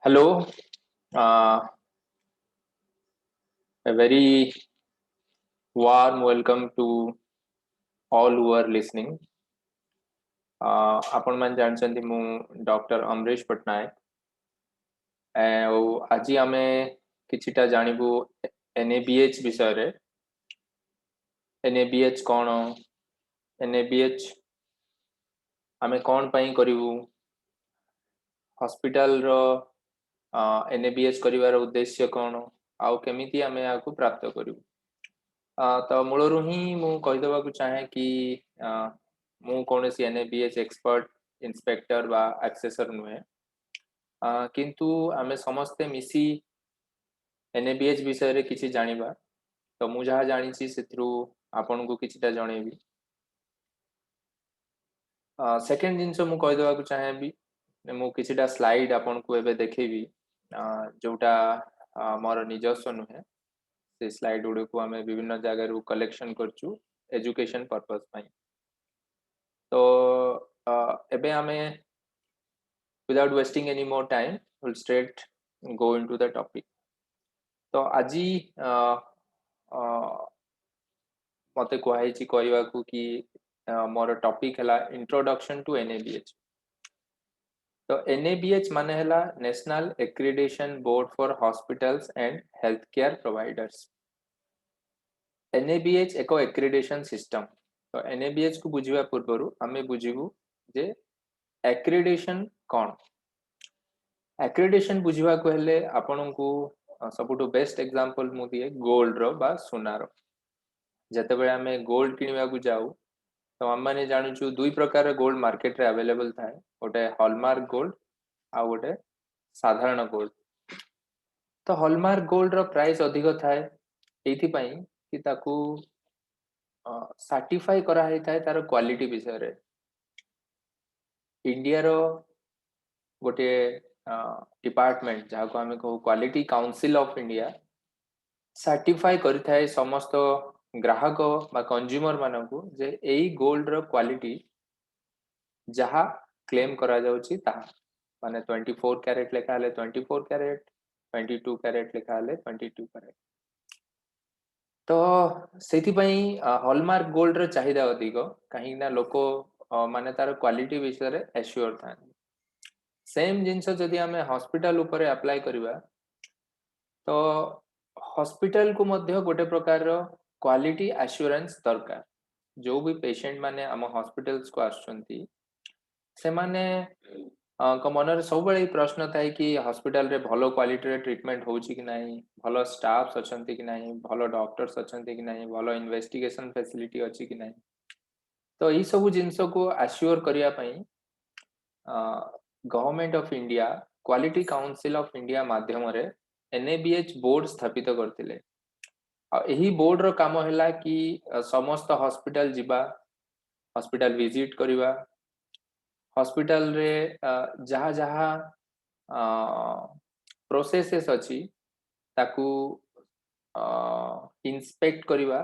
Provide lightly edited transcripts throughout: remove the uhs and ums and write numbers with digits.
Hello, uh, a very warm welcome to all who are listening. आपण ମାନେ ଜାଣିଛନ୍ତି ମୁଁ ଡକ୍ଟର ଅମରେଶ ପଟ୍ଟନାୟକ ଆଉ ଆଜି ଆମେ କିଛିଟା ଜାଣିବୁ NABH ବିଷୟରେ। NABH କ'ଣ? NABH ଆମେ କ'ଣ ପାଇଁ କରିବୁ? ହସ୍ପିଟାଲର NABH କରିବାର ଉଦ୍ଦେଶ୍ୟ କ'ଣ? ଆଉ କେମିତି ଆମେ ଏହାକୁ ପ୍ରାପ୍ତ କରିବୁ? ତ ମୂଳରୁ ହିଁ ମୁଁ କହିଦେବାକୁ ଚାହେଁ କି ମୁଁ କୌଣସି NABH ଏକ୍ସପର୍ଟ ଇନ୍ସପେକ୍ଟର ବା ଆକ୍ସେସର ନୁହେଁ, କିନ୍ତୁ ଆମେ ସମସ୍ତେ ମିଶି NABH ବିଷୟରେ କିଛି ଜାଣିବା। ତ ମୁଁ ଯାହା ଜାଣିଛି ସେଥିରୁ ଆପଣଙ୍କୁ କିଛିଟା ଜଣେଇବି। ସେକେଣ୍ଡ ଜିନିଷ ମୁଁ କହିଦେବାକୁ ଚାହିଁବି, ମୁଁ କିଛିଟା ସ୍ଲାଇଡ୍ ଆପଣଙ୍କୁ ଏବେ ଦେଖେଇବି, ଯୋଉଟା ମୋର ନିଜସ୍ୱ ନୁହେଁ। ସେ ସ୍ଲାଇଡ୍ ଗୁଡ଼ିକୁ ଆମେ ବିଭିନ୍ନ ଜାଗାରୁ କଲେକ୍ସନ୍ କରୁଛୁ ଏଜୁକେशन पर्पस ପାଇଁ। तो ଏବେ ଆମେ without wasting any more time we'll straight go into the topic। तो ଆଜି ମତେ କୁହାଯାଇଛି କହିବାକୁ କି ମୋର ଟପିକ୍ ହେଲା इंट्रोडक्शन टू NABH। तो NABH माने ହେଲା national accreditation board for hospitals and health care providers. NABH एक एक्रीडिटेशन सिस्टम। तो NABH को बुझिबा पूर्वरु आमे बुझिबु जे एक्रीडिटेशन कोन। एक्रीडिटेशन बुझिबा को हेले आपनकु सबुटो बेस्ट एग्जांपल मु दिए गोल्ड रो बा सोनार। जते बेले आमे गोल्ड किनिबा को जाऊ तो हम माने जानुछु दुई प्रकार गोल्ड मार्केट रे अवेलेबल थाए, गोटे हॉलमार्क गोल्ड आ गोटे साधारण गोल्ड। तो हॉलमार्क गोल्ड रो प्राइस अधिक थाए एथि पई कि ताकू सर्टिफाई करा है थाए तार क्वालिटी विषय रे। इंडिया रो गोटे डिपार्टमेंट जहाँ को आमे कहू quality council of India certify करि थाए समस्त ग्राहक बा कंज्यूमर मानकू जे एई गोल्ड रो क्वालिटी जहाँ क्लेम करा जाउची ताहा माने 24 कैरेट लेखा हले 24 कैरेट, 22 कैरेट लेखा हले 22 कैरेट। तो सेथि पई हॉलमार्क गोल्ड रो चाहिदा अधिक कहीं ना लोको माने तार क्वालिटी विषय रे एश्योर था। सेम जिनस जदि आमे हॉस्पिटल ऊपर अप्लाई करिबा तो हॉस्पिटल को मध्य गोटे प्रकार रो क्वालिटी एश्योरेंस दरकार। जो भी पेशेंट माने आम हॉस्पिटल्स को आछंती से माने को मनरे सब बेले प्रश्न थाए कि हॉस्पिटल रे भलो क्वालिटी रे ट्रीटमेंट होउची कि नाही, भलो स्टाफ्स अछंती कि नाही, भलो डॉक्टर्स अछंती कि नाही, भलो इन्वेस्टिगेशन फैसिलिटी अछि कि नाही। तो ई सब जिंस को एश्योर करिया पई government of India quality council of India माध्यम रे NABH बोर्ड स्थापित करथिले। यही बोर्ड रो काम हैला कि समस्त हॉस्पिटल जिबा, हॉस्पिटल विजिट करिबा, हॉस्पिटल रे जहाँ जहाँ प्रोसेसेस अछि ताकू इंस्पेक्ट करिबा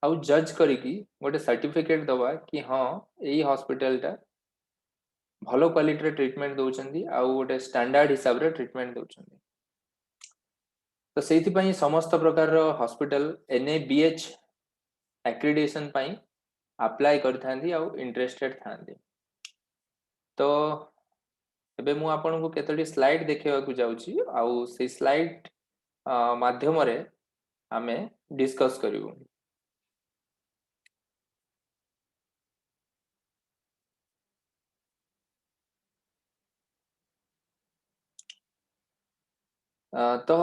आउ जज करिकी गोटे सर्टिफिकेट दवा कि हाँ यही हॉस्पिटल टा भलो क्वालिटी रे ट्रीटमेंट दउचंदी आउ गोटे स्टैंडर्ड हिसाब रे ट्रीटमेंट दउचंदी। तो सेथि पई समस्त प्रकार रो हॉस्पिटल NABH एक्रीडिटेशन पई अप्लाई करथांदी आउ इंटरेस्टेड थांदी। तो एबे मु आपनको केतोटी स्लाइड देखेवा को जाउची आउ से स्लाइड माध्यम रे आमे डिस्कस करिवु। तो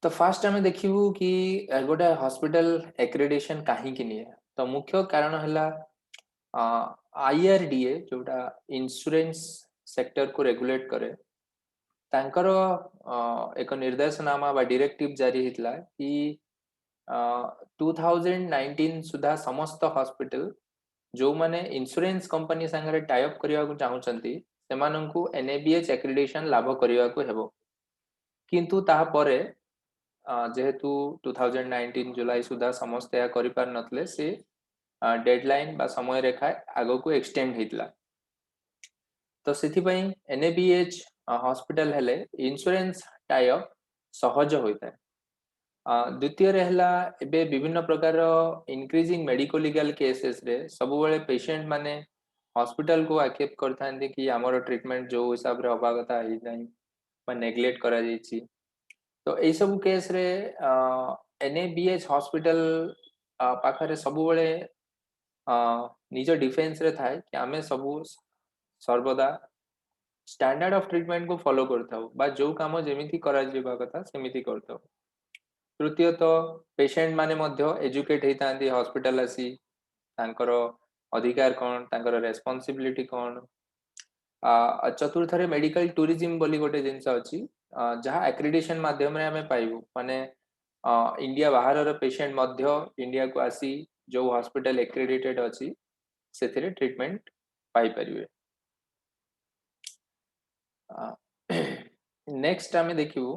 तो फास्ट आमे देखिबु कि गोटे हॉस्पिटल एक्रीडिटेशन काहे कि निए। तो मुख्य कारण हला IRDA जोटा इंश्योरेंस सेक्टर को रेगुलेट करे तांकर एक निर्देशनामा बा डायरेक्टिव जारी हितला कि 2019 सुधा समस्त हॉस्पिटल जो माने इंश्योरेंस कंपनी संगे टाई अप करिया को चाहुचंती सेमानंकु NABH एक्रीडिटेशन लाभ करिया को हेबो। किंतु ताहा परे जेहेतु 2019 जुलाई सुधा समस्त या करि पार नथले से डेडलाइन बा समय रेखा आगो को एक्सटेंड हेतला तो सेथिपई एनएबीएच हॉस्पिटल हेले इंश्योरेंस टाइप सहज होइता द्वितीय रहला एबे विभिन्न प्रकार इंक्रीजिंग मेडिको लीगल केसेस रे सब बेले पेशेंट माने हॉस्पिटल को आक्षेप करथांती कि हमर ट्रीटमेंट जो हिसाब रे होबा कथा ही नाही बा नेग्लेक्ट करा जायछि तो एई सब केस रे एनएबीएच हॉस्पिटल पाखरे सब बेले निज डिफेंस रे थाए कि आमे सब सर्वदा स्टैंडर्ड ऑफ ट्रीटमेंट को फॉलो करथाउ बा जो काम जेमिति करा जिबा कथा सेमिति करथाउ तृतीयत पेशेंट माने मध्य एजुकेट हेतांती हॉस्पिटल आसी तांकर अधिकार कोन तांकर रेस्पोंसिबिलिटी कोन चतुर्थ रे मेडिकल टूरिज्म बोली गोटे जिंस अछि जहा एक्रेडिटेशन माध्यम रे हमें पाइबु माने इंडिया बाहर रो पेशेंट मध्य इंडिया को आसी जो हॉस्पिटल एक्रेडिटेड अछि सेथिरे ट्रीटमेंट पाई परिबे नेक्स्ट आमे देखिबु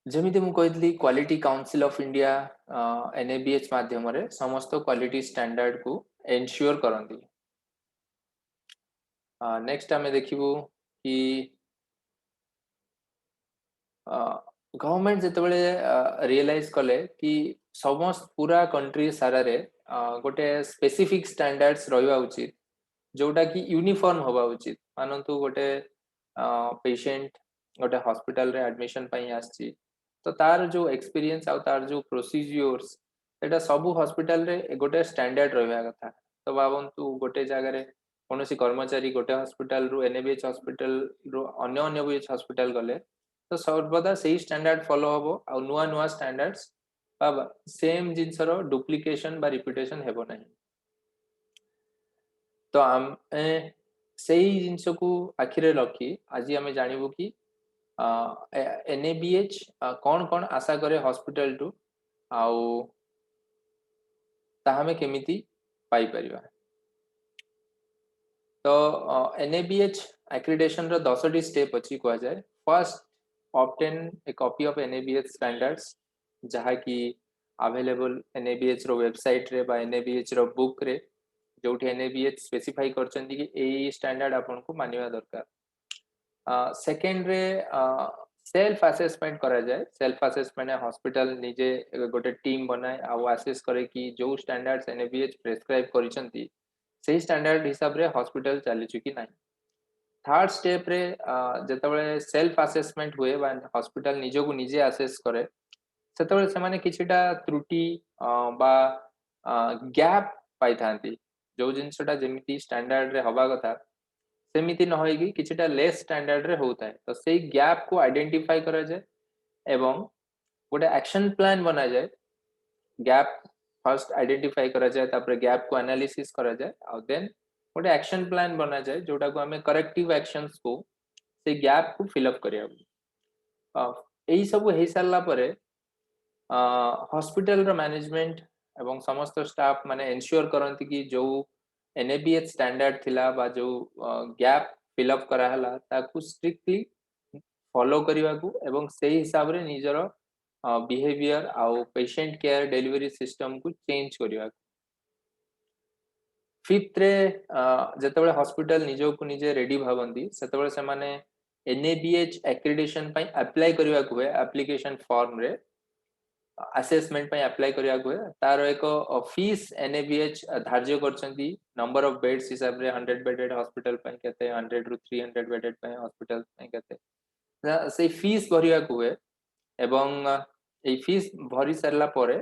जेमिति मु कहली quality council of India NABH माध्यम रे समस्त क्वालिटी स्टैंडर्ड को एनश्योर करंती नेक्स्ट आमे देखिबु कि गवर्नमेंट जेतेबेले रियलाइज कले कि समस्त पूरा कंट्री सारा रे गोटे स्पेसिफिक स्टैंडर्ड्स रहिबा उचित जोटा कि यूनिफॉर्म होबा उचित मानंतु गोटे पेशेंट गोटे हॉस्पिटल रे एडमिशन पई आछि तो तार जो एक्सपीरियंस आ तार जो प्रोसीजर्स एटा सब हॉस्पिटल रे गोटे स्टैंडर्ड रहिबा कथा तो बाबंतु गोटे जगह रे कोनोसी कर्मचारी गोटे हॉस्पिटल रु एनएबीएच हॉस्पिटल रु अन्य अन्य बीएच हॉस्पिटल गले तो सर्वदा सही स्टैंडर्ड फॉलो हबो आ नुआ नुआ स्टैंडर्ड्स बा सेम जिनसर डुप्लीकेशन बा रिपीटेशन हेबो नाही तो आम सेही जिनस को आखिरे रखी आज आम जानबू कि एनएबीएच कौन कौन आशा करे हॉस्पिटल टू आउ ताहामे केमिति पाई परिबा तो एनएबीएच एक्रेडिटेशन रो 10 टी स्टेप अछि कहा जाय first obtain a copy of NABH standards जहा कि अवेलेबल एनएबीएच रो वेबसाइट रे बा एनएबीएच रो बुक रे जोठी एनएबीएच स्पेसिफाई करचंदी कि एई स्टैंडर्ड आपन को मानिबा दरकार सेकंड रे सेल्फ असेसमेंट करा जाए सेल्फ असेसमेंट हॉस्पिटल निजे गोटे टीम बनाए आ असेस करे कि जो स्टैंडर्ड्स एनएबीएच प्रेस्क्राइब करिसंती सेही स्टैंडर्ड हिसाब रे हॉस्पिटल चली चुकी नाही थर्ड स्टेप रे जेतेबेले सेल्फ असेसमेंट हुए बा हॉस्पिटल निजो को निजे असेस करे सेतेबेले से माने किछिटा त्रुटि बा गैप पाई थांती जो जिनसटा जेमिति स्टैंडर्ड रे हबा कथा सेमिति न होई कि किछिटा लेस स्टैंडर्ड रे होता है तो सेही गैप को आइडेंटिफाई करा जाए एवं गोटे एक्शन प्लान बना जाए गैप फर्स्ट आइडेंटिफाई करा जाए तापर गैप को एनालिसिस करा जाए और देन गोटे एक्शन प्लान बना जाए जोटा को हमें करेक्टिव एक्शंस को से गैप को फिल अप करिया एही सब हे सारला परे हॉस्पिटल रो मैनेजमेंट एवं समस्त स्टाफ माने एंश्योर करंती कि जो एनएबीएच स्टैंडर्ड थिला बा जो गैप फिल अप करा हला ताकू स्ट्रिक्टली फॉलो करिवा को एवं सेही हिसाब रे निजरो बिहेवियर आउ पेशेंट केयर डिलीवरी सिस्टम को चेंज करिवा फिफ्थ रे जेतेबेले हॉस्पिटल निजो को निजे रेडी भाबंती सेतेबेले से माने एनएबीएच एक्रेडिटेशन पई अप्लाई करिवा को है एप्लीकेशन फॉर्म रे असेसमेंट पई अप्लाई करिया को है तार एक फीस एनएबीएच धार्य करचंती नंबर ऑफ बेड्स हिसाब रे 100 बेडेड हॉस्पिटल पई केते 100 रु 300 बेडेड पई हॉस्पिटल पई केते से फीस भरिया को है एवं ए फीस भरी सरला परे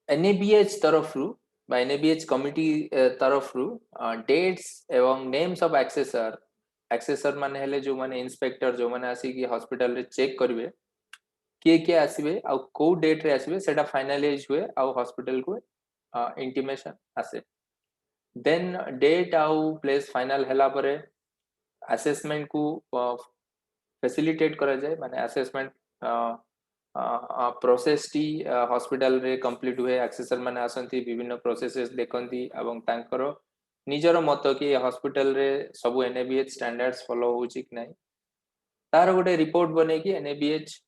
एनएबीएच तरफ रु बा एनएबीएच कमिटी तरफ रु डेट्स एवं नेम्स ऑफ एक्सेसर एक्सेसर माने हेले जो माने इंस्पेक्टर जो माने आसी कि हॉस्पिटल रे चेक करिवे किए आसीबे आ को डेट रे आसीबे सेटा फाइनलाइज हुए आ हॉस्पिटल को इंटीमेशन आसे देन डेट आउ प्लेस फाइनल हला परे असेसमेंट को फैसिलिटेट करा जाए माने असेसमेंट प्रोसेस टी हॉस्पिटल रे कंप्लीट हुए एक्सेसर माने आसंती विभिन्न प्रोसेसेस देखंती एवं तांकर निजर मत कि हॉस्पिटल रे सब एनएबीएच स्टैंडर्ड्स फॉलो होउची कि नाही तार गोटे रिपोर्ट बने कि एनएबीएच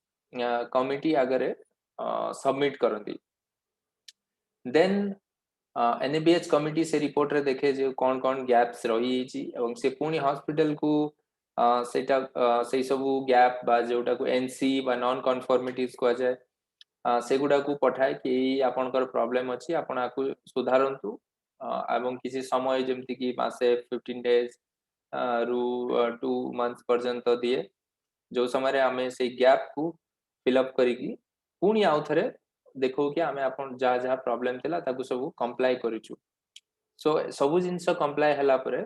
कमिटी आगरे सबमिट करंती देन एनएबीएच कमिटी से रिपोर्ट रे देखे जे कौन कौन गैप्स रही छी एवं से पुणी हॉस्पिटल को सेटा से सब गैप बा जोटा को एनसी बा नॉन कन्फर्मिटीज को जाए सेगुड़ा को पठाए कि आपनकर प्रॉब्लम अछि आपण आकु सुधारंतु एवं किसी समय जेमति कि मासे 15 डेज रु 2 मंथ्स पर्यंत दिए जो समय आमे से गैप को फिलअप करिकी पुणी आउ थरे देखो कि आमे आपन जहाँ जहाँ प्रॉब्लम थिला ताकु सब कंप्लाई करिछु सो सबु जिनस कंप्लाई हला परे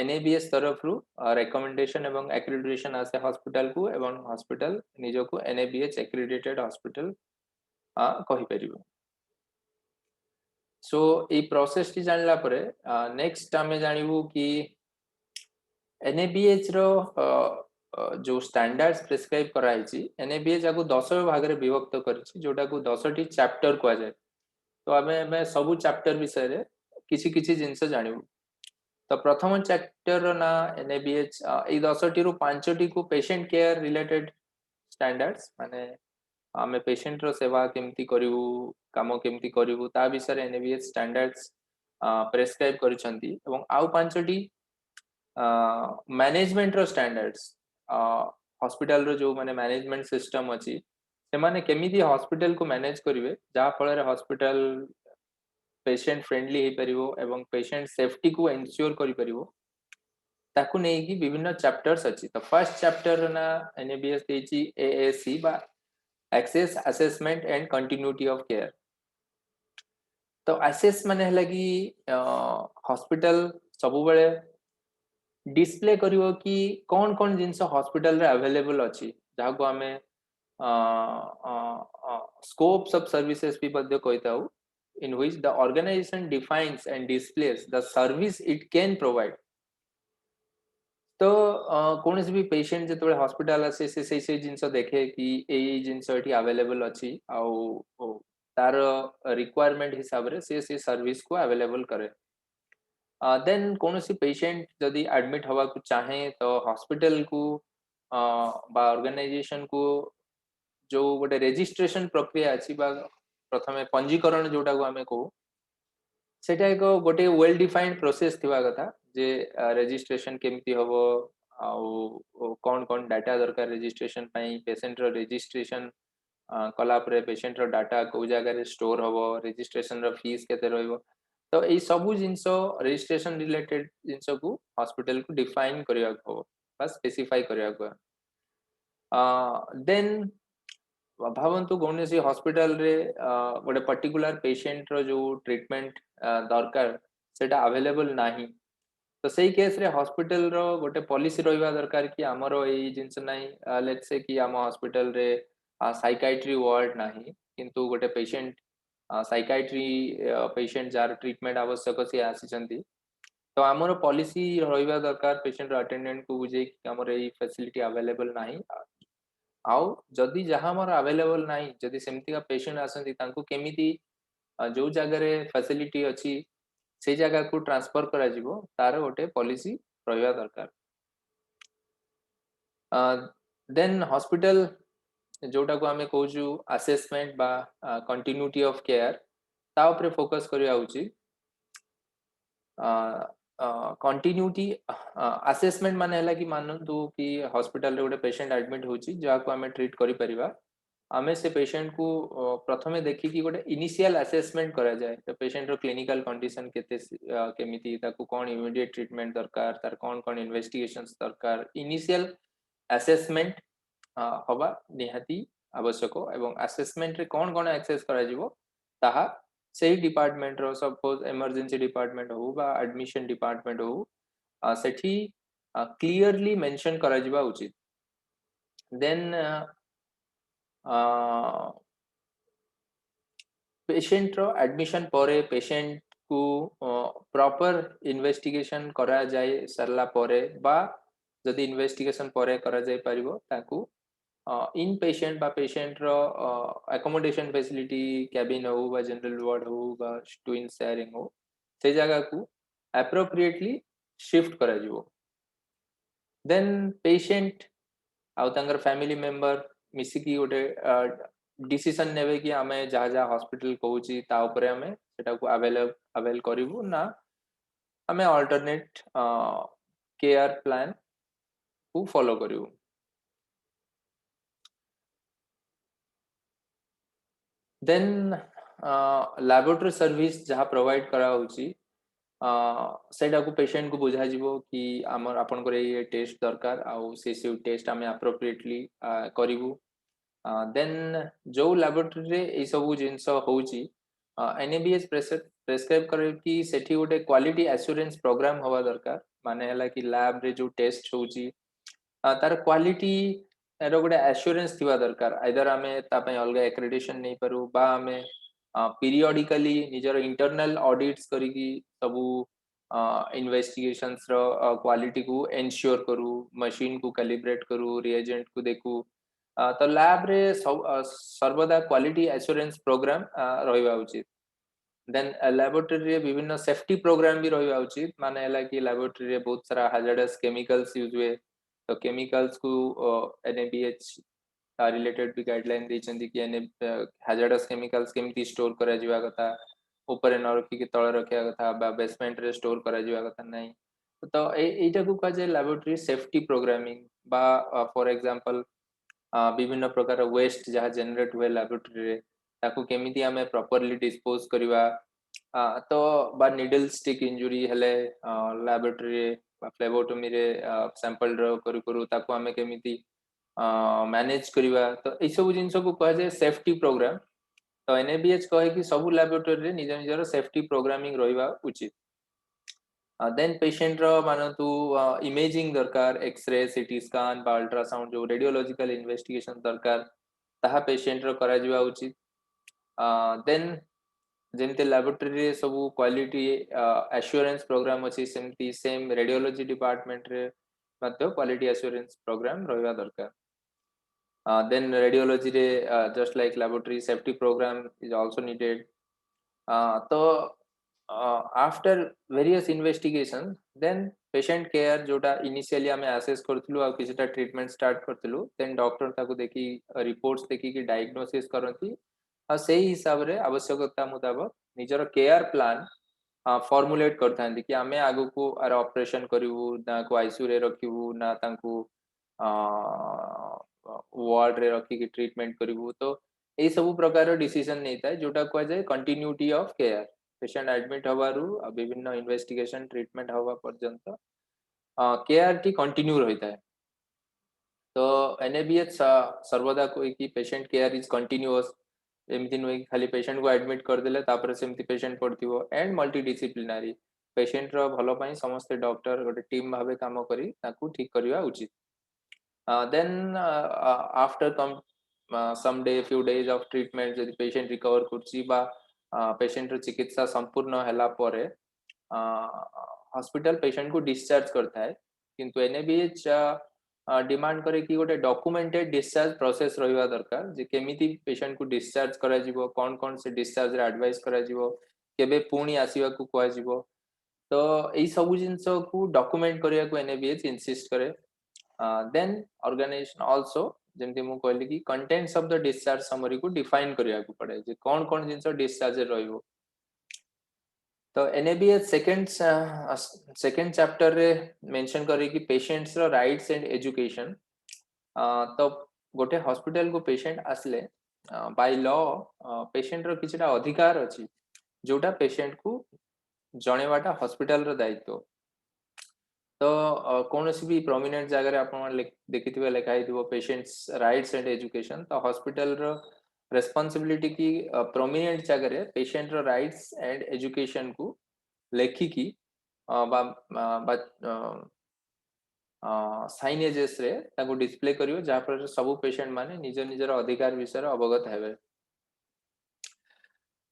एनएबीएस तरफ रु रिकमेंडेशन एवं एक्रेडिटेशन आसे हॉस्पिटल को एवं हॉस्पिटल निजो को एनएबीएच एक्रेडिटेड हॉस्पिटल कहि परिबो सो ए प्रोसेस टी जानला परे नेक्स्ट आमे जानिबु कि एनएबीएच रो जो स्टैंडर्ड्स प्रिस्क्राइब कराइछि एनएबीएच आगु 10 भाग रे विभक्त करछि जोटा को 10 टी चैप्टर को जाय तो आमे सबु चैप्टर विषय रे किछि किछि जिंस जानिबु तो प्रथम चैप्टर ना एनएबीएच ए 10 टी रु 5 टी को पेशेंट केयर रिलेटेड स्टैंडर्ड्स माने आमे पेशेंट रो सेवा केमती करिवु काम केमती करिवु ता विषय रे एनएबीएच स्टैंडर्ड्स प्रिस्क्राइब करिसंती एवं आउ 5 टी मैनेजमेंट रो स्टैंडर्ड्स हॉस्पिटल रो जो माने मैनेजमेंट सिस्टम अछि से माने केमिति हॉस्पिटल को मैनेज करिवे जा फल रे हॉस्पिटल पेशेंट फ्रेंडली हे परिवो एवं पेशेंट सेफ्टी को एंश्योर करि परिवो ताकू नै कि विभिन्न चैप्टर्स अछि तो फर्स्ट चैप्टर ना एनएबीएस देछि एएसी बा access assessment and continuity of care तो एसेस माने हला कि हॉस्पिटल सब बेले डिस्प्ले करिवो कि कोन कोन जिंस हॉस्पिटल रे अवेलेबल अछि जाको हमें scopes of services भी बद्य कहताऊ in which the organization defines and displays the service it can provide तो कौन भी पेशेंट जो हॉस्पिटल आसे से जिनस देखे कि ए जिनस एठी अवेलेबल अछि आउ तार रिक्वायरमेंट हिसाब रे से सर्विस को अवेलेबल करे देन कौन सी पेशेंट जदि एडमिट हवा को चाहे तो हॉस्पिटल को बा ऑर्गेनाइजेशन को जो गोटे रेजिस्ट्रेशन प्रक्रिया अछि बा प्रथमे पंजीकरण जोटा को आमे को सेटा एक गोटे वेल डिफाइंड प्रोसेस थिबा कथा जे रेजिस्ट्रेशन केमती हबो आउ कोन कोन डाटा दरकार रेजिस्ट्रेशन पई पेशेंट रो रेजिस्ट्रेशन कला परे पेशेंट रो डाटा को जगह रे स्टोर हबो रेजिस्ट्रेशन रो फीस केते रहइबो तो ए सबु जिंसो रेजिस्ट्रेशन रिलेटेड जिंसो को हॉस्पिटल को डिफाइन करिया को बस स्पेसिफाई करिया को देन भावन्तु कौनसी हॉस्पिटल रे गोटे पर्टिकुलर पेशेंट रो जो ट्रीटमेंट दरकार सेटा अवेलेबल नाही तो सही केस रे हॉस्पिटल रो गोटे पॉलिसी रहिबा दरकार कि हमरो एई जिंस नाही लेट्स से कि हम हॉस्पिटल रे साइकाइट्री वार्ड नाही किंतु गोटे patient psychiatry patient jar treatment आवश्यक से आसीचंती तो हमरो पॉलिसी रहिबा दरकार पेशेंट रो अटेंडेंट को बुझे कि हमरो एई फैसिलिटी अवेलेबल नाही आउ जदि जहाँ मोर अवेलेबल नाही जदि सेमती का पेशेंट आसंती तांको केमिति जो जगह रे फैसिलिटी अछि से जगह को ट्रांसफर करा जिवो तार गोटे पॉलिसी रहिबा दरकार देन हॉस्पिटल जोटा को आमे कहूछु असेसमेंट बा कंटिन्यूटी ऑफ केयर ता ऊपर फोकस करिया उचित कंटिन्यूटी असेसमेंट माने हला कि मानंतु कि हॉस्पिटल रे गोटे पेशेंट एडमिट होची जा को हमें ट्रीट करि परिबा हमें से पेशेंट को प्रथमे देखि कि गोटे इनिशियल असेसमेंट करा जाए तो पेशेंट रो क्लिनिकल कंडीशन केते केमिति ताको कोन इमीडिएट ट्रीटमेंट दरकार तार कोन कोन इन्वेस्टिगेशंस दरकार इनिशियल असेसमेंट हवा निहाती आवश्यक एवं असेसमेंट रे कोन कोन एक्सेस करा जिवो ताहा सेही डिपार्टमेंट रो सपोज इमरजेंसी डिपार्टमेंट हो बा एडमिशन डिपार्टमेंट हो सेठी क्लियरली मेंशन करा जिबा उचित देन पेशेंट रो एडमिशन परे पेशेंट को प्रॉपर इन्वेस्टिगेशन करा जाय सरला परे बा जदि इन्वेस्टिगेशन परे करा जाय परिबो ताकू इन पेशेंट बा पेशेंट रो अकोमोडेशन फैसिलिटी कैबिन हो बा जनरल वार्ड हो बा ट्विन शेयरिंग हो से जगह को एप्रोप्रिएटली शिफ्ट करा जिवो देन पेशेंट आउ तांगर फैमिली मेंबर मिसिकी गोटे डिसीजन नेबे कि आमे जहाँ जहाँ हॉस्पिटल कहूची ता उपरे आमे सेटा को अवेल करिवु ना आमे अल्टरनेट केयर प्लान को फॉलो करिवु देन लैबोरेटरी सर्विस जहाँ प्रोवाइड करा होची सेटा को पेशेंट को बुझा जिवो कि हमर आपन करे ये टेस्ट दरकार आउ से टेस्ट आमे एप्रोप्रिएटली करिवु देन जो लैबोरेटरी रे ए सब जिंस होची एनएबीएस प्रेस्क्राइब करे कि सेठी गोटे क्वालिटी एश्योरेंस प्रोग्राम होवा दरकार माने हला कि लैब रे जो टेस्ट होची तार क्वालिटी रो गोटे एश्योरेंस थिबा दरकार आइदर आमे ता पय अलगा एक्रेडिटेशन नै पारू बा आमे पीरियडिकली निजर इंटरनल ऑडिट्स करिकी सबू इन्वेस्टिगेशंस रो क्वालिटी को एन्श्योर करू मशीन को कैलिब्रेट करू रिएजेंट को देखू तो लैब रे सर्वदा क्वालिटी एश्योरेंस प्रोग्राम रहिबा उचित देन लैबोरेटरी रे विभिन्न सेफ्टी प्रोग्राम भी रहिबा उचित माने हला कि लैबोरेटरी रे बहुत सारा हैजार्डस केमिकल्स यूज हुए तो केमिकल्स को एनएबीएच रिलेटेड भी गाइडलाइन दैछन्ती कि एने हैजार्डस केमिकल्स केमती स्टोर करा जिवा कथा ऊपर न रखी के तळे रखिया कथा बा बेसमेंट रे स्टोर करा जिवा कथा नै तो एटा को कहा जाय लैबोरेटरी सेफ्टी प्रोग्रामिंग बा फॉर एग्जांपल विभिन्न प्रकार वेस्ट जहाँ जनरेट हुए लैबोरेटरी रे ताकू केमिति आमे प्रॉपर्ली डिस्पोज करिवा तो बा निडल स्टिक इंजुरी हेले लैबोरेटरी रे बा फ्लेबोटोमी रे सैंपल ड्रॉ करू करू ताकू आमे केमिति मैनेज करिवा तो ए सब जिंस को कहा जाय सेफ्टी प्रोग्राम तो एनएबीएच कहे कि सब लैबोरेटरी रे निज निजर सेफ्टी प्रोग्रामिंग रहिबा उचित देन पेशेंट रो मानतु इमेजिंग दरकार एक्सरे सीटी स्कैन बा अल्ट्रासाउंड जो रेडियोलॉजिकल इन्वेस्टिगेशन दरकार ताहा पेशेंट रो करा जिवा उचित देन जेमते लैबोरेटरी रे सब क्वालिटी एश्योरेंस प्रोग्राम अछि सेमती सेम रेडियोलॉजी डिपार्टमेंट रे मत्य क्वालिटी एश्योरेंस प्रोग्राम रहिबा दरकार then radiology re just like laboratory safety program is also needed तो after various investigation then patient care जोटा initially हमें assess करथिलु आ किछटा ट्रीटमेंट स्टार्ट करथिलु then डॉक्टर ताको देखि रिपोर्ट्स देखि कि डायग्नोसिस करथि आ सेही हिसाब रे आवश्यकता मुताबिक निजर केयर प्लान फॉर्मुलेट करथांती कि आमे आगु को आर ऑपरेशन करिवु ना को आईसीयू रे रखिवु ना तांकु वार्ड रे रखी कि ट्रीटमेंट करिवु तो ए सब प्रकार डिसीजन नै थाए जोटा को जाय continuity of care patient admit हवारू विभिन्न इन्वेस्टिगेशन ट्रीटमेंट हवा पर्यंत केयर टी कंटिन्यू रहिता है तो एनएबीएच सर्वदा कोई कि पेशेंट केयर इज कंटिन्यूअस एमती नुहे कि खाली पेशेंट को एडमिट करदेले तापर सेमती पेशेंट पड़थिबो एंड मल्टीडिसिप्लिनरी पेशेंट रो भलो पई समस्त डॉक्टर गोटे टीम भाबे काम करी ताकू ठीक करिवा उचित then after some day few days of treatment जदि patient recover करछि बा patient रो चिकित्सा संपूर्ण होला परे हॉस्पिटल पेशेंट को डिस्चार्ज करता है किंतु एनएबीएच डिमांड करे कि गोटे डॉक्यूमेंटेड डिस्चार्ज प्रोसेस रहिबा दरकार जे केमिति पेशेंट को डिस्चार्ज करा जिवो कोन कोन से डिस्चार्ज रे एडवाइस करा जिवो केबे पुणी आसीबा को कोआ जिवो तो एई सब जिंस को डॉक्यूमेंट करिया को एनएबीएच इंसिस्ट करे देन ऑर्गेनाइजेशन आल्सो जेमति मु कहली कि contents of the discharge summary को डिफाइन करिया को पड़े जे कोन कोन जिंस डिस्चार्ज रहइबो तो एनएबीएच सेकंड चैप्टर रे मेंशन करे कि पेशेंट्स रो राइट्स एंड एजुकेशन तो गोटे हॉस्पिटल को पेशेंट आसले बाय लॉ पेशेंट रो किछटा अधिकार अछि जोटा पेशेंट को जणेवाटा हॉस्पिटल रो दायित्व तो कौन सी भी प्रोमिनेंट जगह आप देखिथिबे लिखा हिथिबो पेशेंट्स राइट्स एंड एजुकेशन तो हॉस्पिटल रो रेस्पॉन्सिबिलिटी की प्रोमिनेंट जगह रे पेशेंट रो राइट्स एंड एजुकेशन को लेखिकी बा साइनेजेस रे ताको डिस्प्ले करियो जहाँ पर सब पेशेंट माने निज निजर अधिकार विषय अवगत हेबे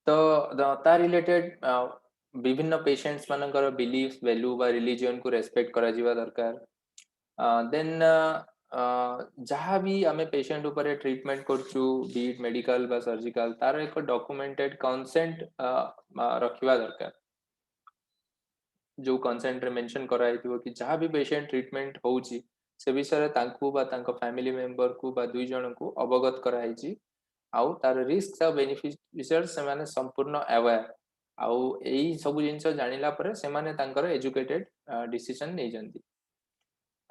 तो ता रिलेटेड विभिन्न पेशेंट्स मानकर बिलीफ वैल्यू बा रिलीजन को रेस्पेक्ट करा जिवा दरकार देन जहाँ भी आमे पेशेंट ऊपर ट्रीटमेंट करछु बीट मेडिकल बा सर्जिकल तार एक डॉक्यूमेंटेड कंसेंट रखिबा दरकार जो कंसेंट रे मेंशन कराइथिबो कि जहाँ भी पेशेंट ट्रीटमेंट होउची से विषय तांकू बा तांको फैमिली मेंबर को बा दुई जन को अवगत कराइची आउ तार रिस्क आ बेनिफिट विषय से माने संपूर्ण अवेयर आउ एई सब जिंस जानिला परे से माने तांकर एजुकेटेड डिसीजन नै जंती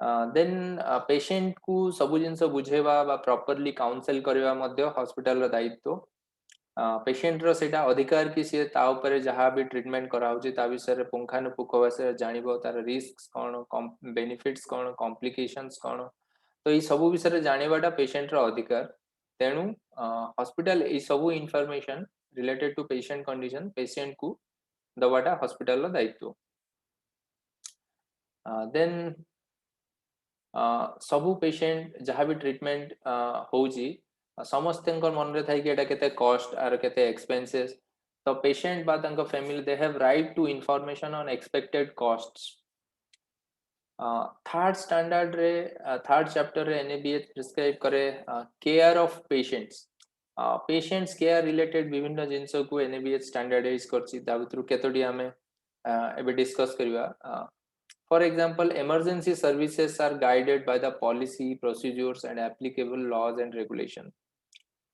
देन पेशेंट को सब जिनस बुझेबा बा प्रॉपरली काउंसिल करबा मध्ये हॉस्पिटल रो दायित्व पेशेंट रो सेटा अधिकार कि से ता ऊपर जहाँ भी ट्रीटमेंट कराउची ता विषय रे पुंखानुपुंख भाषा जानिबो तार रिस्क कोन बेनिफिट्स कोन कॉम्प्लिकेशंस कोन तो ये सब विषय जानिबाटा पेशेंट रो अधिकार तेणु हॉस्पिटल ये सब information related to patient condition patient को दवाटा हॉस्पिटल रो दायित्व देन सबू पेशेंट जहाँ भी ट्रीटमेंट होउची समस्त मन रे थाई कि एटा केते कॉस्ट आर केते एक्सपेंसेस तो पेशेंट बा तांको family they have right to information on expected costs third standard रे थर्ड चैप्टर रे एनएबीएच प्रिस्क्राइब करे care of patients patients care related विभिन्न जिंस को एनएबीएच स्टैंडर्डाइज करछि ता भितरु केतोडी हमें एबे discuss करिवा For example, emergency services are guided by the policy, procedures, and applicable laws and regulations.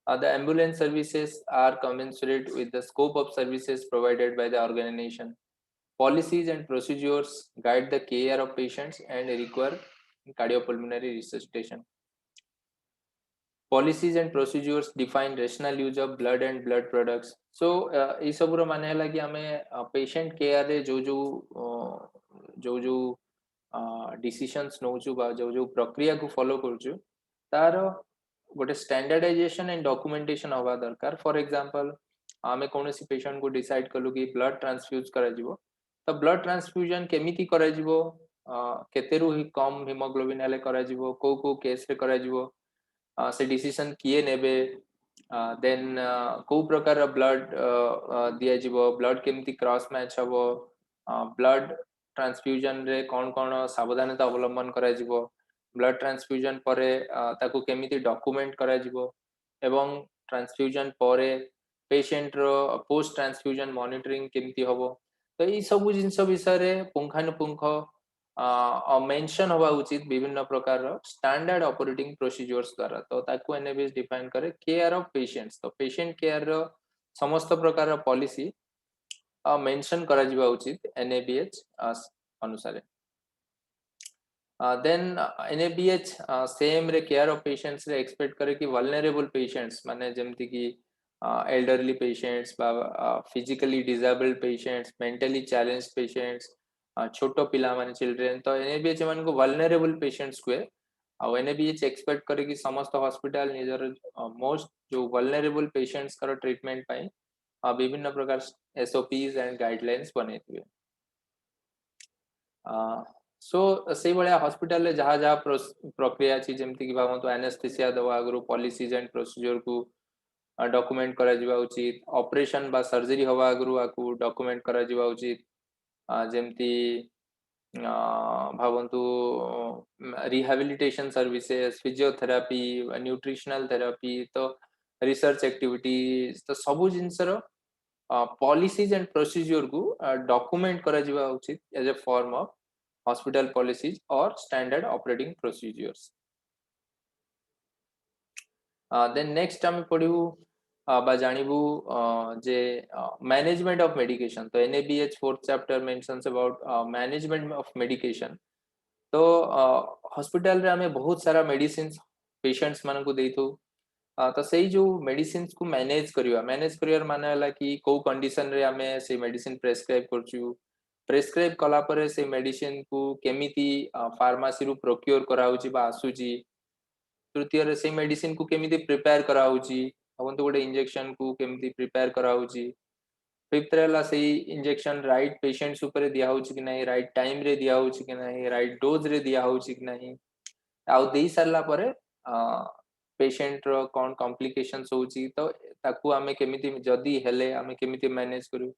The ambulance services are commensurate with the scope of services provided by the organization. Policies and procedures guide the care of patients and require cardiopulmonary resuscitation. Policies and procedures define rational use of blood and blood products. So ये सब रो माने हला कि हमें patient care रे जो decisions नौचु बा जो प्रक्रिया को फॉलो करछु तार गोटे स्टैंडर्डाइजेशन एंड डॉक्यूमेंटेशन हवा दरकार फॉर एग्जांपल आमे कोनोसी पेशेंट को डिसाइड कलु कि ब्लड ट्रांसफ्यूज करा जिवो तो ब्लड ट्रांसफ्यूजन केमिति करा जिवो केतेरु ही कम हीमोग्लोबिन हेले करा जिवो को केस रे करा जिवो से डिसीजन किए नेबे देन को प्रकार ब्लड दिया जिवो ब्लड केमिति क्रॉस मैच हबो ब्लड ट्रांसफ्यूजन रे कौन कौन सावधानता अवलंबन करा जिवो ब्लड ट्रांसफ्यूजन परे ताकू केमिति डॉक्यूमेंट करा जिवो एवं ट्रांसफ्यूजन परे पेशेंट रो पोस्ट ट्रांसफ्यूजन मॉनिटरिंग केमिति हबो तो ई सब जिंस विषय रे पुंखानुपुंख मेंशन हवा उचित विभिन्न प्रकार स्टैंडर्ड ऑपरेटिंग प्रोसीजर्स द्वारा तो ताकू एनएबीएस डिफाइन करे केयर ऑफ पेशेंट्स तो पेशेंट केयर रो समस्त प्रकार पॉलिसी मेंशन करा जिवा उचित एनएबीएच अनुसार देन एनएबीएच सेम रे केयर ऑफ पेशेंट्स रे एक्सपेक्ट करे कि वल्नरेबल पेशेंट्स माने जेमति कि एल्डरली पेशेंट्स बा physically disabled patients mentally challenged patients छोटो पिला माने चिल्ड्रन तो एनएबीएच मन को वल्नरेबल पेशेंट्स को आ एनएबीएच एक्सपेक्ट करे कि समस्त हॉस्पिटल निजर मोस्ट जो वल्नरेबल पेशेंट्स कर ट्रीटमेंट पाई विभिन्न प्रकार एसओपीज एंड गाइडलाइंस बनेथिबे सो से भाया हॉस्पिटल रे जहाँ जहाँ प्रक्रिया अछि जेमति कि भावंतु एनेस्थेसिया दवा आगु पॉलिसीज एंड प्रोसीजर को डॉक्यूमेंट करा जिवा उचित ऑपरेशन बा सर्जरी हवा आगु आकु डॉक्यूमेंट करा जिवा उचित जेमति भावंतु rehabilitation services physiotherapy nutritional therapy तो रिसर्च एक्टिविटीज तो सबु जिनसर पॉलिसीज एंड प्रोसीजर को डॉक्यूमेंट करा जिवा उचित as a form of hospital policies or standard operating procedures. Then next आम पढ़ू बा जानबू जे मैनेजमेंट ऑफ मेडिकेशन तो NABH fourth chapter mentions about management of medication तो हॉस्पिटल रे हमें बहुत सारा मेडिसिन पेशेंट्स मान को देथु तो सही जो मेडिसिन को मैनेज करियर माने हला कि को कंडीशन रे हमें से मेडिसिन प्रेस्क्राइब करछु प्रेस्क्राइब कला परे से मेडिसिन को केमिति फार्मेसी रु प्रोक्योर कराउची बा आसुची तृतीय रे से मेडिसिन को केमिति प्रिपेयर कराउची अपन तो गोटे इंजेक्शन को केमिति प्रिपेयर कराउची फिफ्थ रे से इंजेक्शन राइट पेशेंट्स ऊपर दिया होची कि नहीं राइट टाइम रे दिया होची कि नहीं राइट डोज रे दिया होची कि नहीं आउ देई सरला परे पेशेंट रो कोन कॉम्प्लिकेशंस होची तो ताकू हमें केमिति जदी हेले हमें केमिति मैनेज करू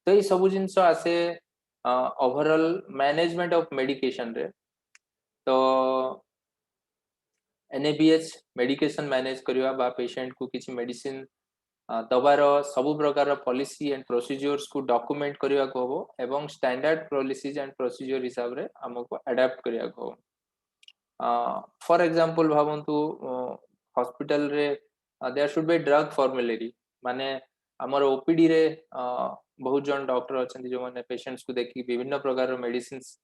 तो ये सब जिंस आसे ओवरऑल मैनेजमेंट ऑफ मेडिकेशन रे तो एनएबीएच मेडिकेशन मैनेज करवा बा पेशेंट को किसी मेडिसिन दबार सबु प्रकार पॉलिसी एंड प्रोसीजर्स को डॉक्यूमेंट करने को हबो एवं स्टैंडर्ड पॉलिसीज एंड प्रोसीजर हिसाब रे हमको अडैप्ट करने को हबो फॉर एग्जांपल भावंतु हॉस्पिटल रे देयर शुड बी ड्रग फॉर्मुलेरी माने हमर ओपीडी रे बहुत जन डॉक्टर अछंती जो माने पेशेंट्स को देखि विभिन्न प्रकार मेडिसिन्स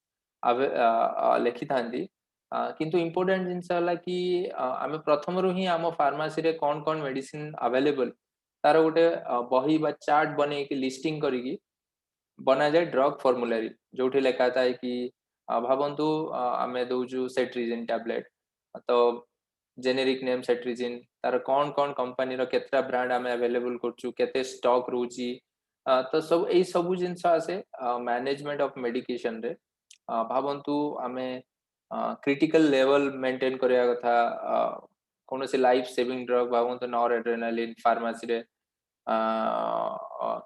लेखि थांती किंतु इम्पोर्टेंट जिनस हला कि आमे प्रथम रु ही आम फार्मेसी रे कोन कोन मेडिसिन अवेलेबल तार गोटे बही बा चार्ट बने की लिस्टिंग करिकी बना जाए ड्रग फॉर्मुलारी जोठी लेखा था कि भावंतु आमे दउजु सेट्रिजिन टैबलेट तो जेनेरिक नेम सेट्रिजिन तार कौन कौन कंपनी रो केतरा ब्रांड आमे अवेलेबल करछु केते स्टॉक रहउची तो सब एई सब जिंस आसे मैनेजमेंट ऑफ मेडिकेशन रे भावंतु आमे क्रिटिकल लेवल मेंटेन करिया कथा कोनोसी लाइफ सेविंग ड्रग भावंतु नॉरएड्रेनालिन फार्मेसी रे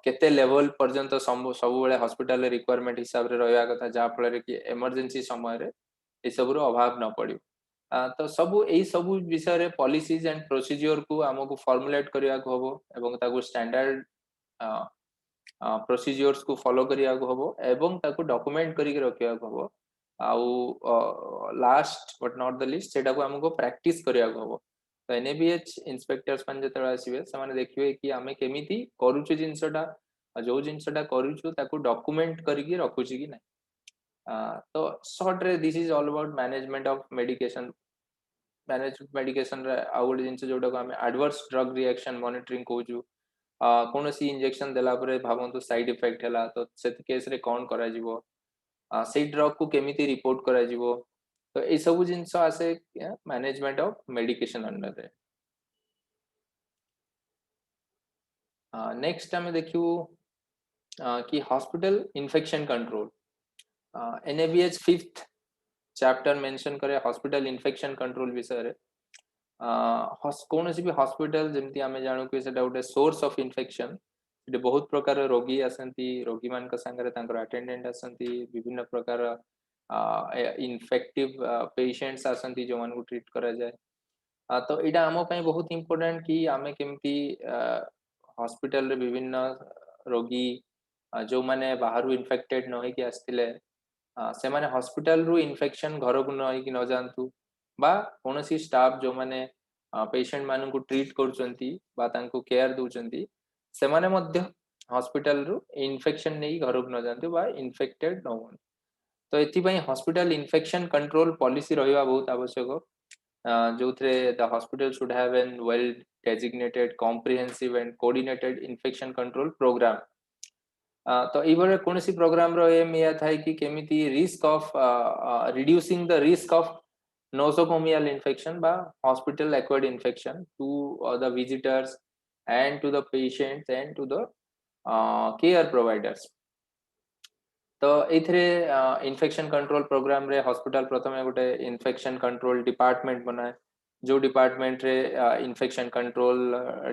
केते लेवल पर्यंत सब बेले हॉस्पिटल रिक्वायरमेंट हिसाब रे रहया कथा जा फल कि इमरजेंसी समय रे ए सब रो अभाव न पड़ियो तो सब एई सब विषय रे पॉलिसीज एंड प्रोसीजर को हमको फॉर्मुलेट करिया को हबो एवं ताको स्टैंडर्ड प्रोसीजर्स को फॉलो करिया को हबो एवं ताको डॉक्यूमेंट करिके रखिया को हबो आउ last but not the list सेटा को हमको प्रैक्टिस करिया को हबो तो एनएबीएच इंस्पेक्टर्स मान जतरा आसीबे समान देखिबे कि आमे केमिति करूछु जिंसटा जो जिंसटा करूछु ताको डॉक्यूमेंट करिके रखुछि कि नै तो शॉर्ट रे this is all about management of medication रे आउ गोटे जिंस जोटा को आमे एडवर्स ड्रग रिएक्शन मॉनिटरिंग कहूछु कौनसी इंजेक्शन देला परे भावंतु साइड इफेक्ट हैला तो से केस रे कोन करा जिवो से ड्रग को केमिति रिपोर्ट करा जिवो तो ए सब जिंस आसे मैनेजमेंट ऑफ मेडिकेशन अंडर रे नेक्स्ट आमे देखियो कि hospital infection control NABH fifth chapter mention करे हॉस्पिटल इन्फेक्शन कंट्रोल विषय रे कौन भी हॉस्पिटल जमती आमे जानू कि सेटा गोटे सोर्स ऑफ इन्फेक्शन सेठी बहुत प्रकार रोगी आसंती रोगी मान संगे तांकर अटेंडेंट आसंती विभिन्न प्रकार इन्फेक्टिव पेशेंट्स आसंती जो मान को ट्रीट करा जाए तो एटा आमो पई बहुत इंपोर्टेंट कि आमे केमती हॉस्पिटल रे विभिन्न रोगी जो माने बाहरु इन्फेक्टेड न होई कि आस्तिले से माने हॉस्पिटल रु इन्फेक्शन घर को न कि न जानतु बा कोनोसी स्टाफ जो माने पेशेंट मानन को ट्रीट करचंती बा तांको केयर दोचंती से माने मध्य हॉस्पिटल रु इन्फेक्शन नै घर को न जानतु बा इन्फेक्टेड न होन तो एथि पई हॉस्पिटल इन्फेक्शन कंट्रोल पॉलिसी रहिबा बहुत आवश्यक जो थे the hospital should have an well designated comprehensive and coordinated infection control programme तो ये कौन सी प्रोग्राम रो एम या था कि केमिति risk of reducing the risk of nosocomial infection बा hospital acquired infection to the visitors and to the patients and to the care providers तो एथरे इन्फेक्शन कंट्रोल प्रोग्राम रे हॉस्पिटल प्रथम गोटे इन्फेक्शन कंट्रोल डिपार्टमेंट बनाए जो डिपार्टमेंट रे infection control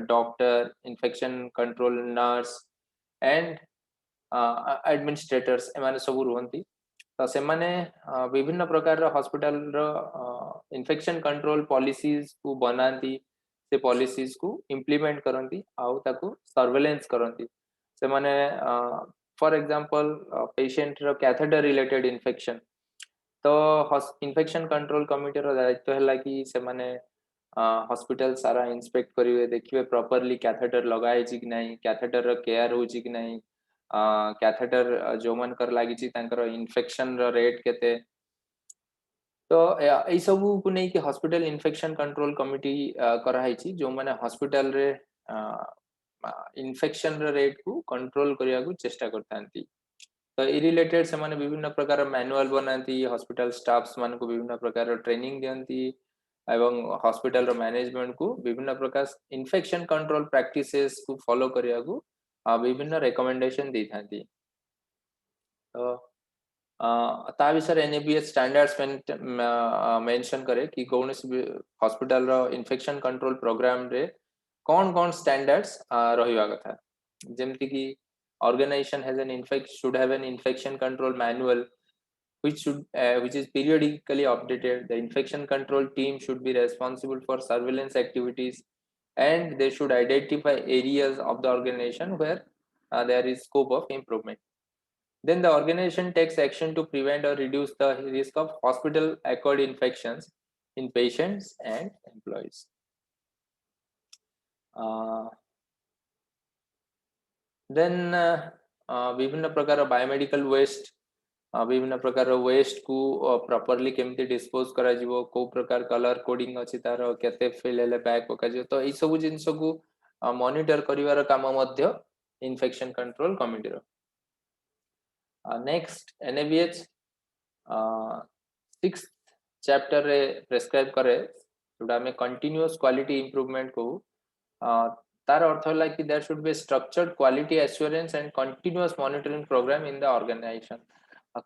doctor infection control nurse and administrators एमाने सब रुहंती तो से माने विभिन्न प्रकार हॉस्पिटल रो इन्फेक्शन कंट्रोल पॉलिसीज को बनाती से पॉलिसीज को इम्प्लीमेंट करंती आउ ताको सर्वेलेंस करंती से माने फॉर एग्जांपल पेशेंट रो कैथेटर रिलेटेड इन्फेक्शन तो इन्फेक्शन कंट्रोल कमिटी रो दायित्व हैला कि से माने हॉस्पिटल सारा इंस्पेक्ट करिवे देखिवे प्रॉपर्ली कैथेटर लगाए कि नहीं कैथेटर रो केयर होची कि नहीं कैथेटर जो मन कर लागी तांकर इन्फेक्शन रो रेट केते तो ए सब को नहीं कि हॉस्पिटल इन्फेक्शन कंट्रोल कमिटी कराई जो माने हॉस्पिटल रे इन्फेक्शन रो रेट को कंट्रोल करिया को चेष्टा करतांती तो ए रिलेटेड से माने विभिन्न प्रकार मैनुअल बनाती हॉस्पिटल स्टाफ्स मान को विभिन्न प्रकार ट्रेनिंग दियंती एवं हॉस्पिटल रो मैनेजमेंट को विभिन्न प्रकार इन्फेक्शन कंट्रोल प्रैक्टिसेस को फॉलो करिया को विभिन्न रिकमेंडेशन दी थांती तो ता विषय एनएबीएच स्टैंडर्ड्स मेंशन करे कि कौन हॉस्पिटल रो इन्फेक्शन कंट्रोल प्रोग्राम रे कौन कौन स्टैंडर्ड्स रहिबा कथा जेमति कि organisation has an infect should have an infection control manual which is periodically updated. The infection control team should be responsible for surveillance activities, and they should identify areas of the organization where there is scope of improvement. Then the organization takes action to prevent or reduce the risk of hospital-acquired infections in patients and employees. Then विभिन्न प्रकार biomedical waste विभिन्न प्रकार waste को properly केमती dispose करा जीवो को प्रकार कलर कोडिंग अछि तार केते फिल हेले बैक पका जो तो ए सब जिंस को मॉनिटर करिवार काम मध्य इन्फेक्शन कंट्रोल कमिटी रो नेक्स्ट एनएबीएच 6th चैप्टर रे प्रेस्क्राइब करे जोटा में कंटीन्यूअस क्वालिटी इंप्रूवमेंट को तार अर्थ होला कि there should be structured quality assurance and continuous monitoring programme in the organisation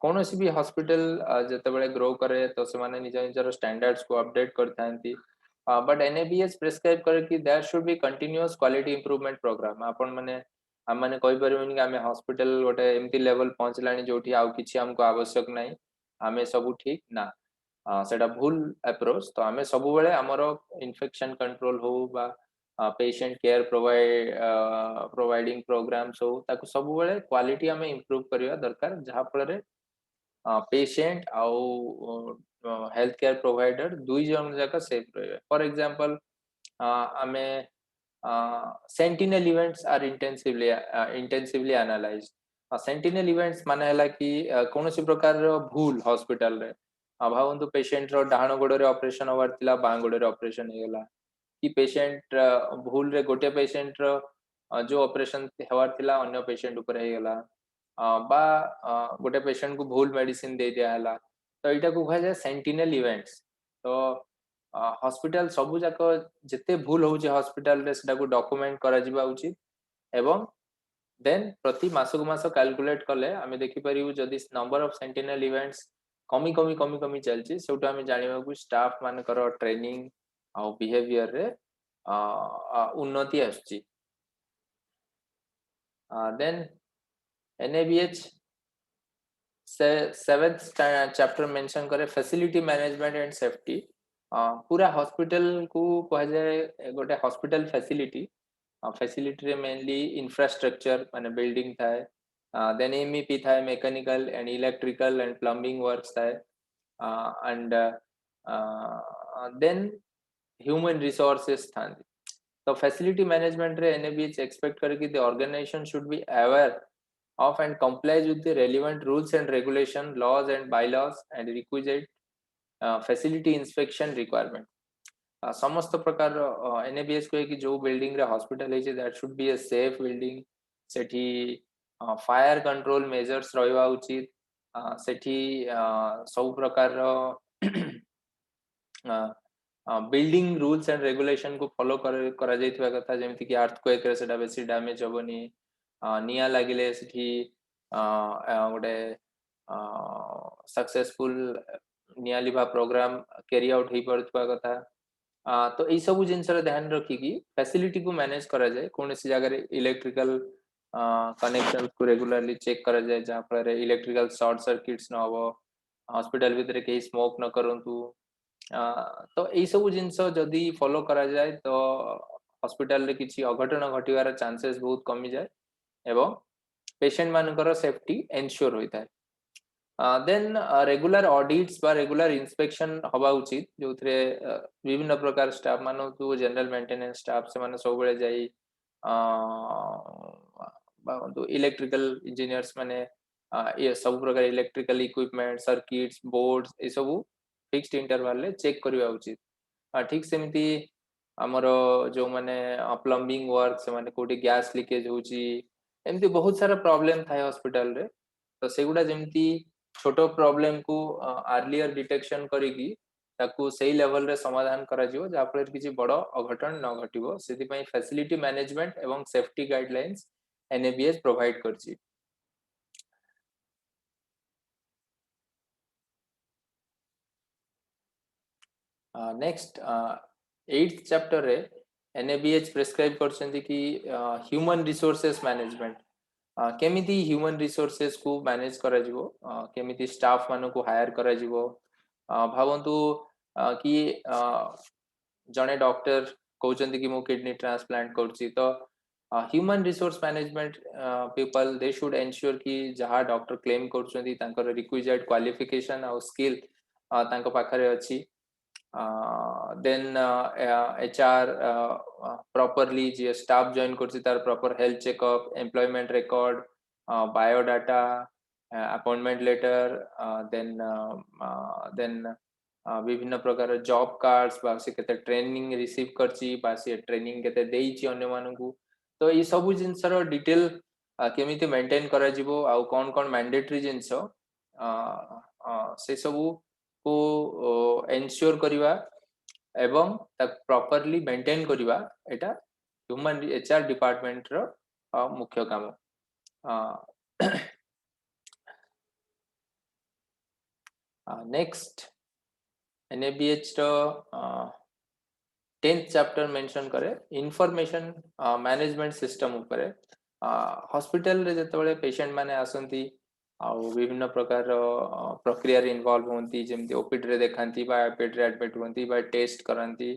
कौन सी भी हॉस्पिटल जते बेले ग्रो करे तो से माने निज निजर स्टैंडर्ड्स को अपडेट करथांती बट एनएबीएस प्रेस्क्राइब करे कि there should be continuous quality improvement programme आपण माने हम माने कहि परबेनी कि आमे हॉस्पिटल गोटे एमती लेवल पहुंचलानी जोठी आउ किछि हमको आवश्यक नाही आमे सब ठीक ना सेटा भूल अप्रोच तो आमे सब बेले हमरो इन्फेक्शन कंट्रोल हो बा पेशेंट केयर प्रोवाइडिंग प्रोग्राम्स हो ताको सब बेले क्वालिटी आमे इंप्रूव करिया दरकार जहा फल पेशेंट आउ हेल्थ केयर प्रोवाइडर दुई जन जाक सेफ रहे फॉर एग्जांपल आमे sentinel events are intensively analysed sentinel events माने हला कि कौन सी प्रकार भूल हॉस्पिटल रे भावंतु पेशेंट रो डाहाण गोड़ रे ऑपरेशन होवार थिला बां गोड़ रे ऑपरेशन हे गेला कि पेशेंट भूल रे गोटे पेशेंट रो जो ऑपरेशन हेवार थिला अन्य पेशेंट ऊपर हे गेला बा गोटे पेशेंट को भूल मेडिसिन दे दिया हला तो एटा को कहा जाय सेंटिनल इवेंट्स तो हॉस्पिटल सबु जाक जिते भूल होउचे हॉस्पिटल रे सेटा को डॉक्यूमेंट करा जिबा उचित एवं देन प्रति मास को मास कैलकुलेट कले आमे देखि परिबु जदि नंबर ऑफ सेंटिनल इवेंट्स कमी चलची सेउटा आमे जानिबा को स्टाफ मानकर ट्रेनिंग आ बिहेवियर रे उन्नति आछी देन एनएबीएच से 7th चैप्टर मेंशन करे फैसिलिटी मैनेजमेंट एंड सेफ्टी पूरा हॉस्पिटल को कहा जाए गोटे हॉस्पिटल फैसिलिटी फैसिलिटी रे मेनली इंफ्रास्ट्रक्चर माने बिल्डिंग थाए देन एमईपी थाए mechanical and electrical and plumbing works थाए एंड देन ह्यूमन रिसोर्सेस थाए तो फैसिलिटी मैनेजमेंट रे एनएबीएच एक्सपेक्ट करे कि the organisation should be aware of and complies with the relevant rules and regulation laws and bylaws and requisite facility inspection requirement समस्त प्रकार NABS को कि जो बिल्डिंग रे हॉस्पिटल है that should be a safe building Sethi fire control measures रहवा उचित सेठी सब प्रकार बिल्डिंग रूल्स एंड रेगुलेशन को फॉलो करा जायथिबा कथा जेमति कि अर्थक्वेक रे सेटा बेसी डैमेज होबनी निया लागिले सेठी गोटे सक्सेसफुल निया लिभा प्रोग्राम कैरी आउट हो पारथुवा कथा तो यही सब जिन ध्यान रखिकी फैसिलिटी को मैनेज करा जाए कौन सी जगह इलेक्ट्रिकल कनेक्शन को रेगुलरली चेक करा जाए जहाँ फल इलेक्ट्रिकल शॉर्ट सर्किट्स न हो हॉस्पिटल भितर कहीं स्मोक न करंतु तो यही सब जिनस जदि फॉलो करा जाए तो हॉस्पिटल रे किसी अघटन घटिवार चांसेस बहुत कमी जाए एवं पेशेंट मानकर सेफ्टी एनश्योर होता है देन रेगुलर ऑडिट्स बा रेगुलर इंस्पेक्शन हवा उचित जो विभिन्न प्रकार स्टाफ मानो तो जनरल मेंटेनेंस स्टाफ से माने सब बेले जाई तो इलेक्ट्रिकल इंजीनियर्स माने ये सब प्रकार इलेक्ट्रिकल इक्विपमेंट सर्किट्स बोर्ड्स ये सब फिक्स्ड इंटरवल ले चेक करबा उचित ठीक सेमती हमर जो माने प्लम्बिंग वर्क से माने कोटी गैस लीकेज होची एमती बहुत सारा प्रॉब्लम थाए हॉस्पिटल रे तो सेगुडा जेमती छोटो प्रॉब्लम को अर्लियर डिटेक्शन करिकी ताकू सही लेवल रे समाधान करा जिवो जा फल किछि बड़ अघटन न घटिवो सेति पई फैसिलिटी मैनेजमेंट एवं सेफ्टी गाइडलाइंस एनएबीएस प्रोवाइड करछि नेक्स्ट 8th चैप्टर रे एनएबीएच प्रिस्क्राइब करछन्ती कि ह्यूमन रिसोर्सेस मैनेजमेंट केमिति ह्यूमन रिसोर्सेस को मैनेज करा जिवो केमिति स्टाफ मानु को हायर करा जिवो भावंतु कि जने डॉक्टर कहउचंती कि मु किडनी ट्रांसप्लांट करछि तो human resource management people they should ensure कि जहा डॉक्टर क्लेम करछंती तांकर रिक्विजिट क्वालिफिकेशन और स्किल तांको पाखरे अछि then HR properly जे staff join करछि तार proper health checkup employment record biodata appointment letter then विभिन्न प्रकार जॉब कार्ड्स बा से केते ट्रेनिंग रिसीव करछि बा से ट्रेनिंग केते देइछि अन्य मानकु तो ई सब जिंसर डिटेल केमिति मेंटेन करा जिवो आ कोन कोन मैंडेटरी जिंस से सब को एन्श्योर करिवा एवं तक प्रॉपर्ली मेंटेन करिवा एटा ह्यूमन एचआर डिपार्टमेंट रो मुख्य काम नेक्स्ट एनएबीएच रो 10th चैप्टर मेंशन करे इन्फॉर्मेशन मैनेजमेंट सिस्टम ऊपर हॉस्पिटल रे जतबेले पेशेंट माने आसंती आ विभिन्न प्रकार प्रक्रिया रे इन्वॉल्व होंती जेमती ओपीडी रे देखांती बा एपीडी रे एडमिट होंती बा टेस्ट करंती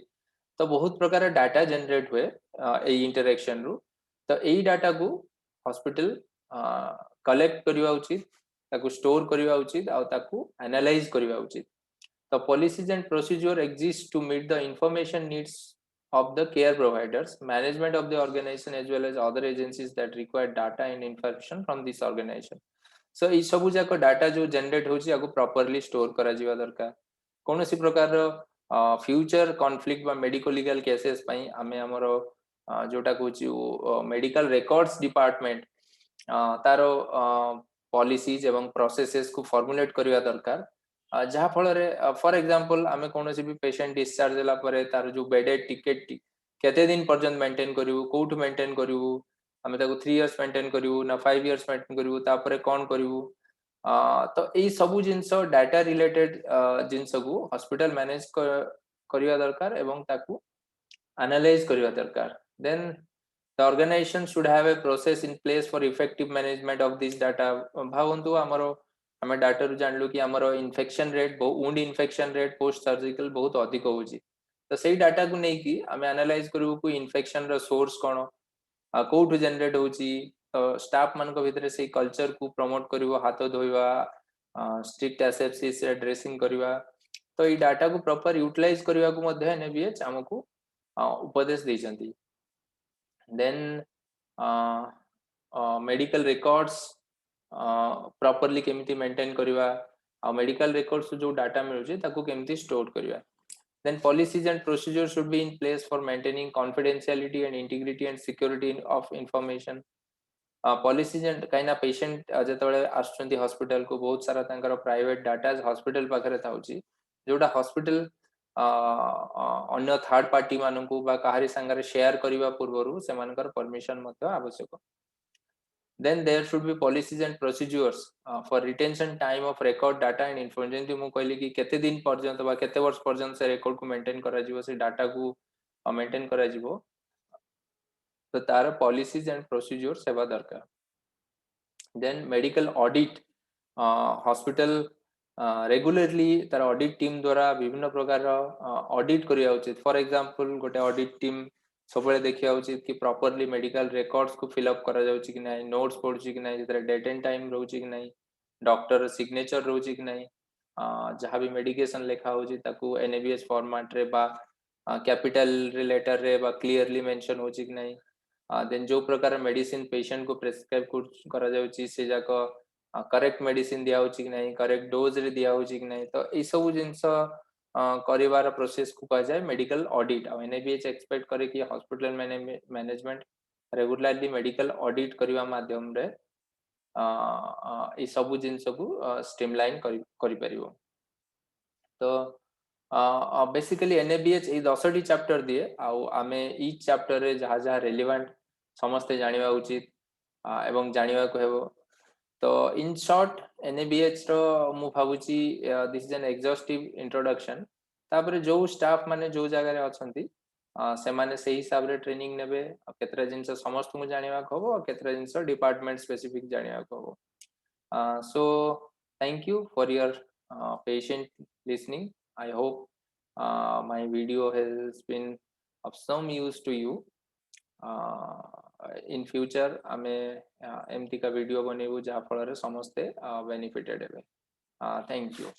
तो बहुत प्रकार डाटा जनरेट हुए ए इंटरेक्शन रु तो एई डाटा को हॉस्पिटल कलेक्ट करिवा उचित ताकू स्टोर करिवा उचित आ ताकू एनालाइज करिवा उचित the policies and procedure exist to meet the information needs of the care providers, management of the organization as well as other agencies that require data and information from this organization. So ई सबु जाक data जो generate होची आको properly store करा जिवा दरकार कोनोसी प्रकार फ्यूचर कॉन्फ्लिक्ट बा मेडिकल लीगल केसेस पई आमे हमरो जोटा कहूची मेडिकल रिकॉर्ड्स डिपार्टमेंट तारो पॉलिसीज एवं प्रोसेसेस को फॉर्मुलेट करिवा दरकार जहा फल फॉर एग्जांपल आमे कोनोसी भी पेशेंट डिस्चार्ज देला परे तार जो बेडेड टिकेट केते दिन पर्यंत मेंटेन करिवु कोठु मेंटेन करिवु आमे ताको 3 इयर्स मेंटेन करिवु ना 5 इयर्स मेंटेन करिवु तापरे कोन करिवु तो एई सबु जिंस डाटा रिलेटेड जिंस को हॉस्पिटल मैनेज करिवा दरकार एवं ताकू एनालाइज करिवा दरकार then the organization should have a process in place for effective management of this data भावंतु हमरो हमें डाटा रु जानलु कि हमरो infection rate wound infection rate post surgical बहुत अधिक होउची तो सेही डाटा को नै कि हमें एनालाइज करबु को इन्फेक्शन रो सोर्स कोन कोठु जनरेट होउची तो स्टाफ मान को भितरे सेही कल्चर को प्रमोट करिवो हाथ धोइवा स्ट्रिक्ट एसेप्सिस ड्रेसिंग करिवा तो ई डाटा को प्रॉपर यूटिलाइज करिवा को मध्ये एनबीएच हमकु उपदेश दैछंती then medical records properly केमिति मेंटेन करिवा आ मेडिकल रिकॉर्ड्स जो डाटा मिलुची ताको केमिति store करिवा then policies and procedures should be in place for maintaining confidentiality and integrity and security of information policies and काइना patient जतबेले आछंती हॉस्पिटल को बहुत सारा तांकर प्राइवेट डाटा हॉस्पिटल पाखरे थाउची जोटा हॉस्पिटल अन्य थर्ड पार्टी मानकू बा काहारी संगरे शेयर करिवा पूर्वरु सेमानकर परमिशन मत आवश्यक then there should be policies and procedures for retention time of record data and information जे मु कहली कि केते दिन पर्यंत बा केते वर्ष पर्यंत से रिकॉर्ड को मेंटेन करा जिवो से डाटा को मेंटेन करा जिवो तो तार पॉलिसीज एंड प्रोसीजर सेवा दरकार then medical audit hospital regularly तार ऑडिट टीम द्वारा विभिन्न प्रकार ऑडिट करिया उचित फॉर एग्जांपल गोटे ऑडिट टीम सबले देखिया उचित कि प्रॉपर्ली मेडिकल रिकॉर्ड्स को फिल अप करा जाउची कि नै नोट्स पढुची कि नै जतरा डेट एंड टाइम रहउची कि नै डॉक्टर सिग्नेचर रहउची कि नै जहां भी मेडिकेशन लिखा होची ताकू एनएबीएस फॉर्मेट रे बा कैपिटल रे लेटर रे बा क्लियरली मेंशन होची कि नै देन जो प्रकार मेडिसिन पेशेंट को प्रेस्क्राइब करा जाउची से जाको करेक्ट मेडिसिन दिया होची कि नै करेक्ट डोज रे दिया होची कि नै तो ए सब जिंस करिवार प्रोसेस को कहा जाए मेडिकल ऑडिट आ एनएबीएच एक्सपेक्ट करे कि hospital management regularly medical audit करिवा माध्यम रे ए सब जिंस को स्ट्रीमलाइन करि परिबो तो बेसिकली एनएबीएच ए 10 टी चैप्टर दिए आ आमे ईच चैप्टर रे जहा जहा रिलेवेंट समस्त जानिबा उचित एवं जानिबा को हेबो तो इन शॉर्ट एनएबीएच रो मु भाबुची this is an exhaustive introduction तापर जो स्टाफ माने जो जगह रे अछंती ସେମାନେ ସେଇ ହିସାବରେ ଟ୍ରେନିଂ ନେବେ କେତେଟା ଜିନିଷ ସମସ୍ତଙ୍କୁ ଜାଣିବାକୁ ହବ କେତେଟା ଜିନିଷ ଡିପାର୍ଟମେଣ୍ଟ ସ୍ପେସିଫିକ ଜାଣିବାକୁ ହବ so thank you for your patient listening. I hope my video has been of some use to you. in future ଆମେ ଏମିତିକା ଭିडिଓ ବନେଇବୁ ଯାହା ଫଳରେ ସମସ୍ତେ benefited ହେବେ thank you.